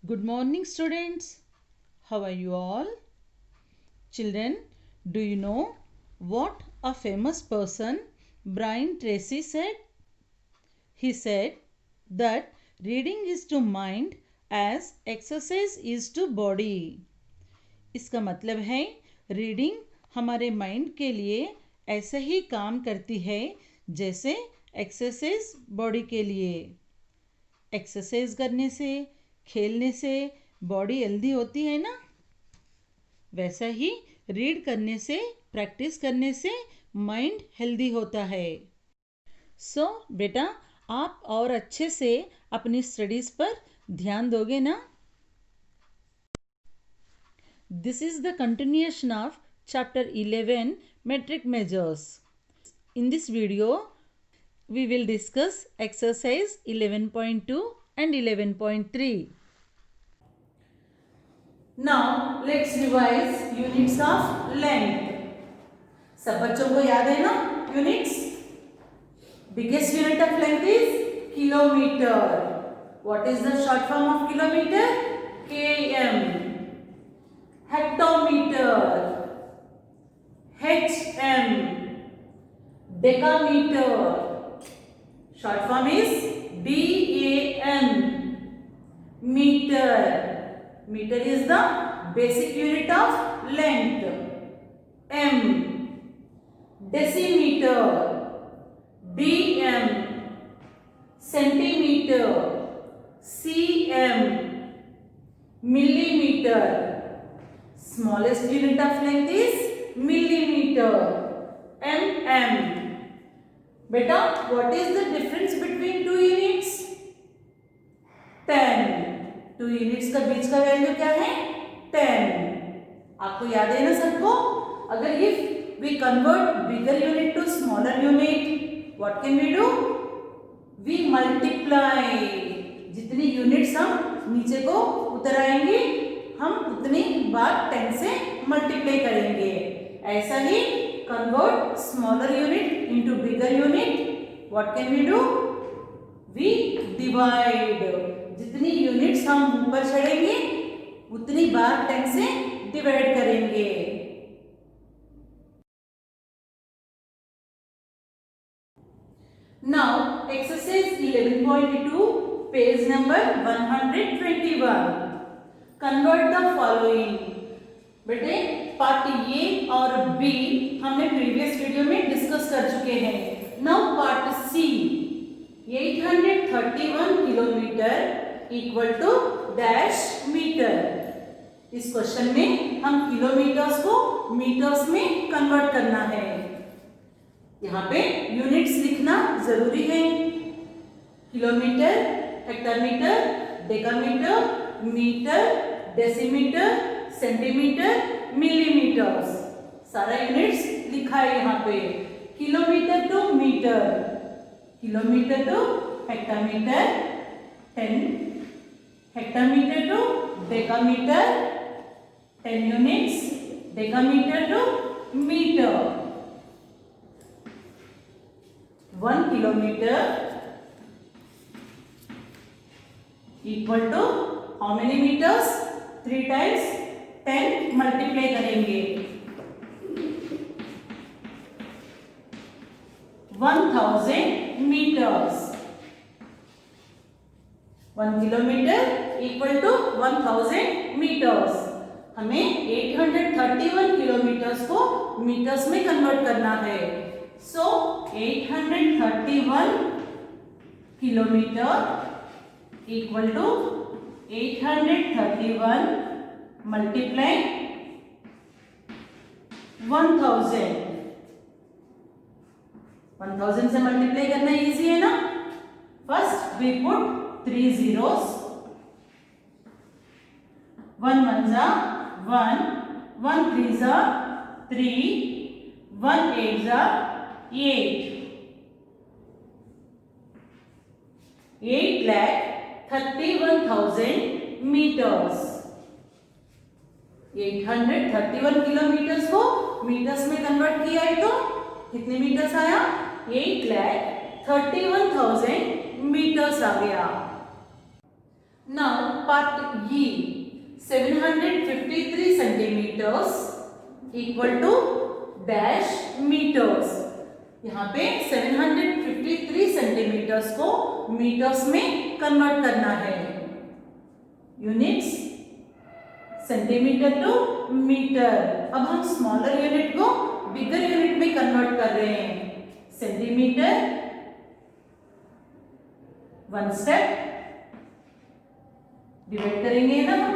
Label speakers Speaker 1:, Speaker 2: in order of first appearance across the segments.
Speaker 1: Good morning, students. How are you all? Children, do you know what a famous person Brian Tracy said? He said that reading is to mind as exercise is to body. इसका मतलब है reading हमारे mind के लिए ऐसे ही काम करती है जैसे एक्सरसाइज बॉडी के लिए। एक्सरसाइज करने से, खेलने से बॉडी हेल्दी होती है ना, वैसा ही रीड करने से, प्रैक्टिस करने से माइंड हेल्दी होता है। सो बेटा, आप और अच्छे से अपनी स्टडीज पर ध्यान दोगे ना? This is the continuation of chapter 11 metric measures. In this video we will discuss exercise 11.2 and 11.3. Now let's revise units of length. सब बच्चों को याद है ना units? Biggest unit of length is kilometer. What is the short form of kilometer? km. Hectometer, hm. Decameter, short form is DAM. Meter, meter is the basic unit of length. M. Decimeter, DM. Centimeter, cm. Millimeter, smallest unit of length is millimeter. mm. बेटा, what is the difference between two units? 10. 2 units का बीच का value क्या है? 10. आपको याद है ना सबको? अगर if we convert bigger unit to smaller unit, what can we do? We multiply. जितनी units हम नीचे को उतर आएंगे, हम उतनी बार 10 से मल्टीप्लाई करेंगे। ऐसा ही convert smaller unit into bigger unit. What can we do? We divide. जितनी यूनिट्स हम ऊपर चढ़ेंगे उतनी बार 10 से डिवाइड करेंगे। Now exercise 11.2 page number 121. Convert the following. बेटे, पार्ट ए और बी हमने प्रीवियस वीडियो में डिस्कस कर चुके हैं। Now part C, 831 kilometre equal to dash metre. इस क्वेश्चन में हम किलोमीटर्स को मीटर्स में कन्वर्ट करना है। यहाँ पे यूनिट्स लिखना जरूरी है। Kilometre, hectometre, decametre, metre, decimetre, centimetre, millimetres, सारा यूनिट्स लिखा है यहाँ पे। Kilometre to metre, kilometre to hectometre 10, hectometre to decametre 10 units, decametre to metre 1 kilometre equal to how many metres? 3 times 10 multiply करेंगे 1000 metres. 1 kilometre equal to 1000 metres. हमें 831 kilometres को metres में convert करना है। So 831 kilometre equal to 831 multiply 1000। 1000 से multiply करना easy है ना? फर्स्ट वी पुट 3 zeros, 1 1 जा 1, 1 3 जा 3, 1 8 जा 8, 8,31,000 मीटर्स। 831 किलोमीटर्स को मीटर्स में कन्वर्ट किया है तो कितने मीटर्स आया? 8,31,000 मीटर्स आ गया। Now part E, 753 centimeters equal to dash meters. यहाँ पे 753 सेंटीमीटर्स को मीटर्स में कन्वर्ट करना है. Units centimetre to metre. अब हम स्मॉलर यूनिट को बिगर यूनिट में कन्वर्ट कर रहे हैं. सेंटीमीटर, वन स्टेप डिवाइड करेंगे ना हम.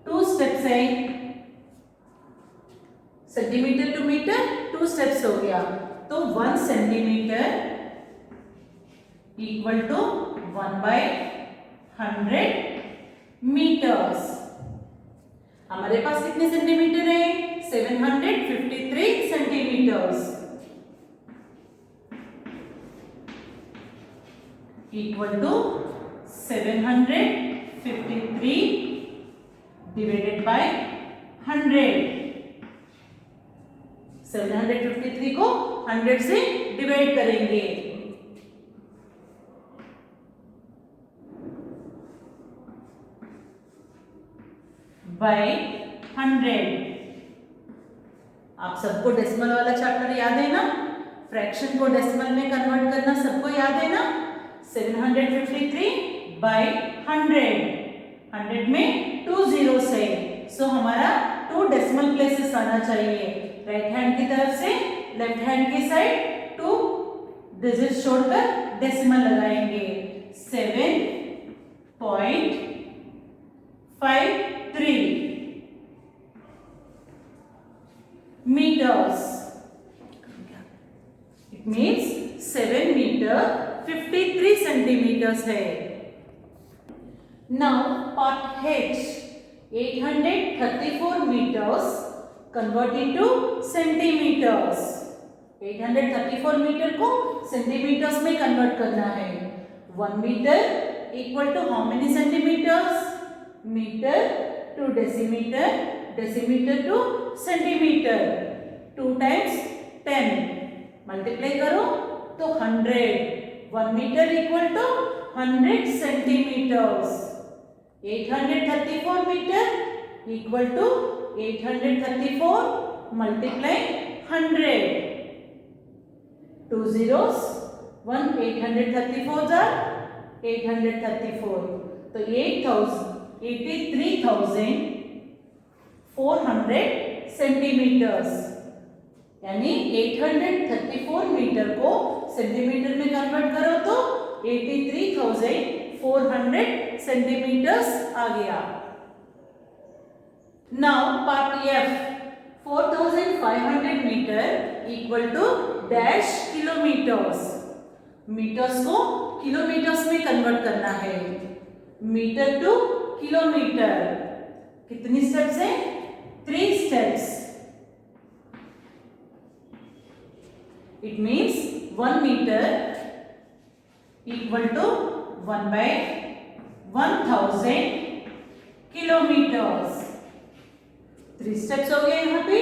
Speaker 1: टू स्टेप्स है. सेंटीमीटर टू मीटर 2 स्टेप्स हो गया. तो 1 सेंटीमीटर इक्वल टू 1/100 मीटर्स. हमारे पास कितने सेंटीमीटर है? 753 centimetres equal to 753 divided by 100. 753 को 100 से डिवाइड करेंगे. बाय 100. आप सबको डेसिमल वाला चैप्टर याद है ना? फ्रैक्शन को डेसिमल में कन्वर्ट करना सबको याद है ना? 753 बाय 100. 100 में 2 zeros है. सो हमारा 2 डेसिमल प्लेसेस आना चाहिए. राइट हैंड की तरफ से लेफ्ट हैंड की साइड 2 डिजिट छोड़कर डेसिमल लगाएंगे. 7.53 meters. It means 7 meter 53 centimeters है. Now part H, 834 meters convert into centimeters. 834 metre को सेंटीमीटर्स में कन्वर्ट करना है. 1 metre equal to how many centimetres? Metre to decimetre, decimetre to centimetre. 2 times 10 multiply करो तो 100. 1 metre equal to 100 centimetres. 834 metre equal to 834 multiply 100. 2 zeros, 1 834 are 834. तो 83,400 centimetres. यानी 834 metre को centimetre में कन्वर्ट करो तो 83,400 सेंटीमीटर्स आ गया. Now part F, 4,500 metre equal to dash kilometres. Metres को किलोमीटर्स में कन्वर्ट करना है. Metre to kilometre. कितनी स्टेप्स है? 3 steps. It means 1 meter equal to 1/1000 kilometers. 3 steps हो गए यहाँ पे.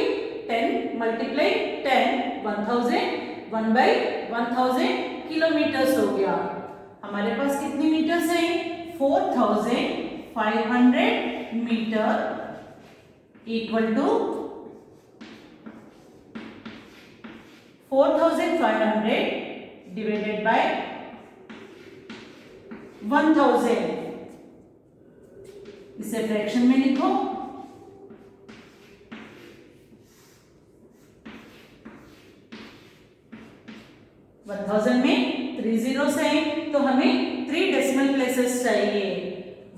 Speaker 1: 10 multiply 10, 1000, 1/1000 किलोमीटर्स हो गया. हमारे पास कितनी मीटर्स है? 4,500 metre equal to 4,500 divided by 1000. इसे फ्रैक्शन में लिखो. 1000 में 3 zeros है तो हमें 3 डेसिमल प्लेसेस चाहिए.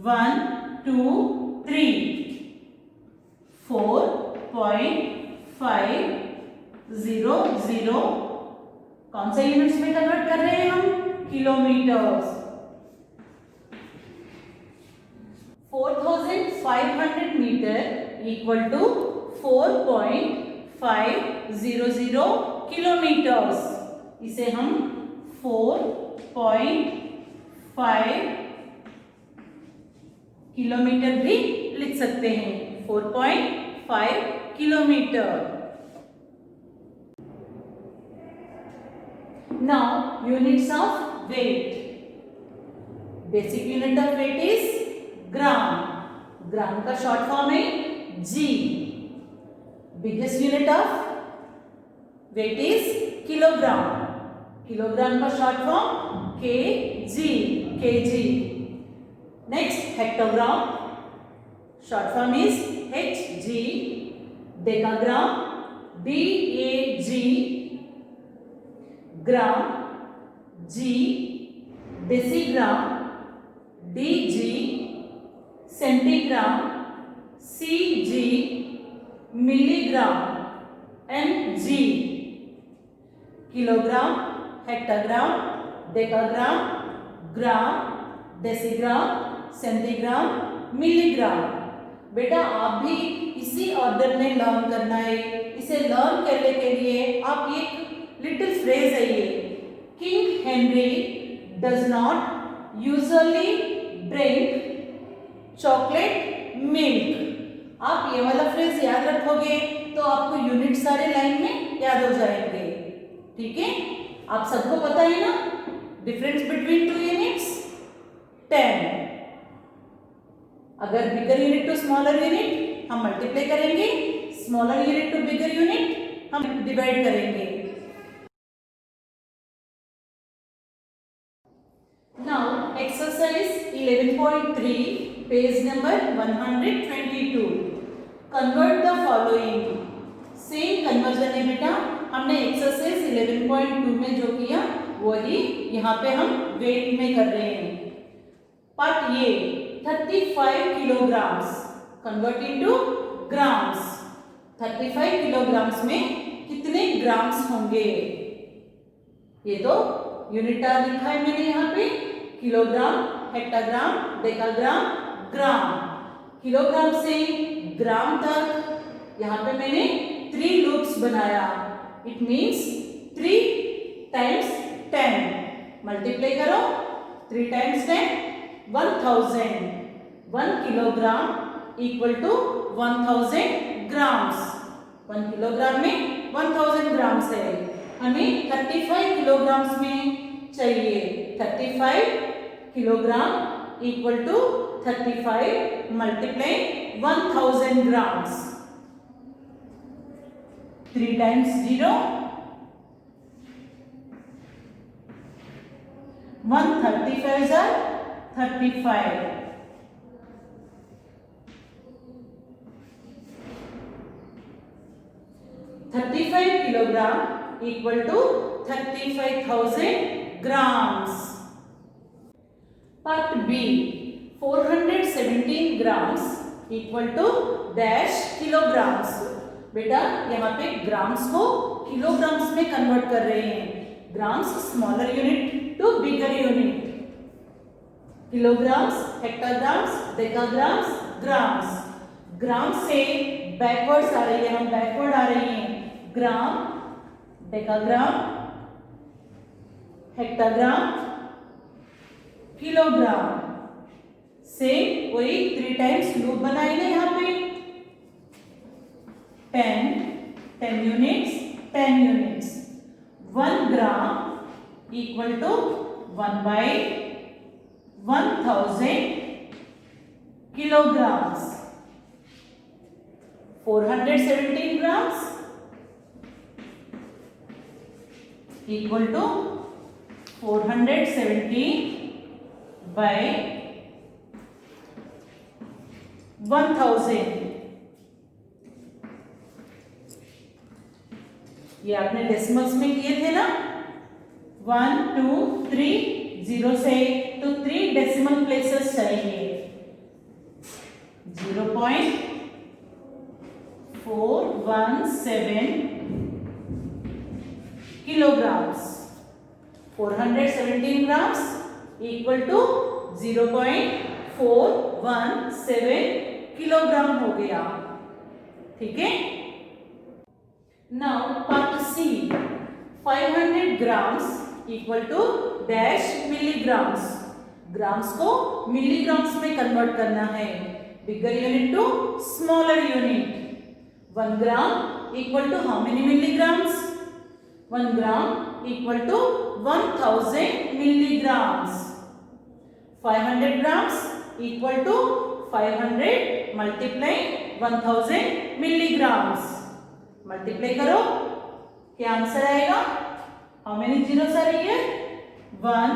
Speaker 1: 1, 2, 3. 4.500 कौन सा यूनिट्स में कन्वर्ट कर रहे हैं हम? Kilometres. 4,500 metre equal to 4.500 kilometres. इसे हम 4.5 किलोमीटर भी लिख सकते हैं. 4.5 kilometre. Now units of weight. Basic unit of weight is gram. Gram का शॉर्ट फॉर्म है G. Biggest unit of weight is kilogram. Kilogram का short form kg. kg. Next hectogram. Short form is hg. Decagram. dag. Gram. g. Decigram. dg. Centigram. cg. Milligram. mg. Kilogram. Hectogram. Decagram. Gram. Decigram. Centigram, milligram. बेटा आप भी इसी order में learn करना है. इसे learn करने के लिए आप एक लिटिल फ्रेज है ये, king Henry does not usually drink chocolate milk. आप ये वाला फ्रेज याद रखोगे तो आपको यूनिट सारे लाइन में याद हो जाएंगे. ठीक है, आप सबको पता है ना डिफरेंस बिटवीन टू यूनिट्स 10. अगर bigger unit to smaller unit हम मल्टीप्लाई करेंगे, smaller unit to bigger unit हम डिवाइड करेंगे. Now exercise 11.3 page number 122. Convert the following. Same conversion है बेटा, हमने एक्सरसाइज 11.2 में जो किया वही यहाँ पे हम वेट में कर रहे हैं. पार्ट ये 35 kilograms convert into grams. 35 kilograms में कितने ग्राम्स होंगे? ये तो यूनिट लिखा है मैंने यहाँ पे, किलोग्राम, हेक्टाग्राम, डेकाग्राम, ग्राम. किलोग्राम से ग्राम तक यहाँ पे मैंने 3 लूप्स बनाया. It means 3 times 10. मल्टीप्लाई करो, 3 times 10 1000. 1 kilogram equal to 1000 grams. 1 kilogram में 1000 grams है. हमें 35 kilograms में चाहिए. 35 kilogram equal to 35 multiply 1000 grams. 3 times 0 135 are 35. 35 kilogram equal to 35,000 grams. Part B 417 grams equal to dash kilograms. बेटा यहाँ पे ग्राम्स को किलोग्राम्स में कन्वर्ट कर रहे हैं. Grams smaller unit to bigger unit. Kilograms, hectograms, decagrams, grams. Gram से backwards आ रही है, हम बैकवर्ड आ रही हैं. ग्राम, डेकाग्राम, हेक्टाग्राम, किलोग्राम. से वही 3 टाइम्स लूप बनाई ना यहाँ पे. 10 units, 10 units. 1 gram equal to 1 by 1000 kilograms. 417 grams equal to 417 by 1000. ये आपने डेसिमल्स में किए थे ना, 1 2 3 0 से, तो 3 डेसिमल प्लेसेस चाहिए. 0.417 kilograms. 417 grams equal to 0.417 kilogram हो गया. ठीक है. Now part C 500 grams equal to dash milligrams. Grams को मिलीग्राम्स में कन्वर्ट करना है. Bigger unit to smaller unit. 1 gram equal to how many milligrams? 1 gram equal to 1000 milligrams. 500 grams equal to 500 multiply 1000 milligrams. Multiply करो, क्या answer आएगा? How many zeros are here? 1,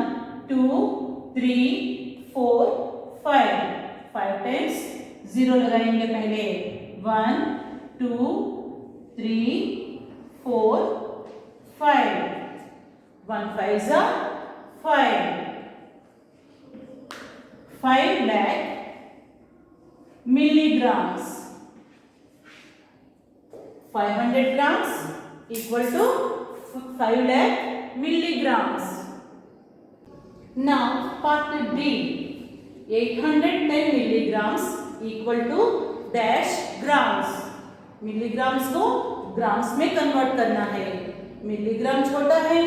Speaker 1: 2, 3, 4, 5. 5 times 0 लगाएंगे पहले. 1, 2, 3, 4, 5. 1 5s are 5. 5 lakh milligrams. 500 grams equal to 5 lakh milligrams. Now part D. 810 milligrams equal to dash grams. milligrams को grams में convert करना है. Milligram छोटा है,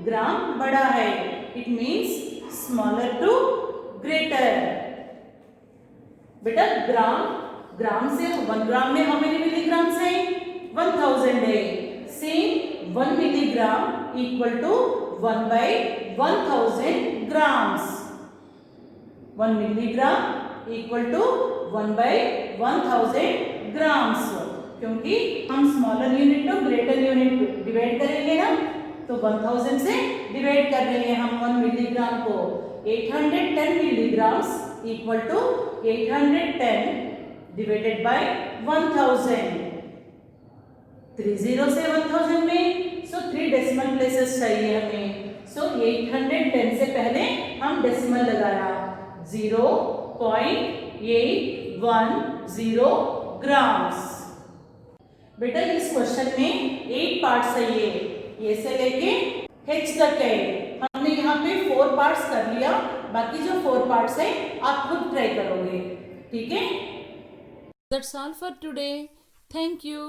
Speaker 1: ग्राम बड़ा है. It means smaller to greater. बेटा ग्राम से 1 ग्राम में हाउ मेनी मिलीग्राम्स है? 1000 है. Same 1 milligram equal to 1 by 1000 grams. 1 milligram equal to 1 by 1000 grams. क्योंकि हम smaller unit to greater unit divide करेंगे ना, तो 1000 से डिवाइड कर रहे हैं हम 1 मिलीग्राम को. 810 milligrams equal to 810 divided by 1000. 3 0 से 1000 में, so 3 डेसिमल प्लेसेस चाहिए हमें. so 810 से पहले हम डेसिमल लगाया. 0.810 grams. बेटा इस क्वेश्चन में 8 पार्ट्स है. ये से लेके H तक है. हमने यहाँ पे 4 पार्ट्स कर लिया. बाकी जो 4 पार्ट्स है आप खुद ट्राई करोगे. ठीक है. That's all for today. Thank you.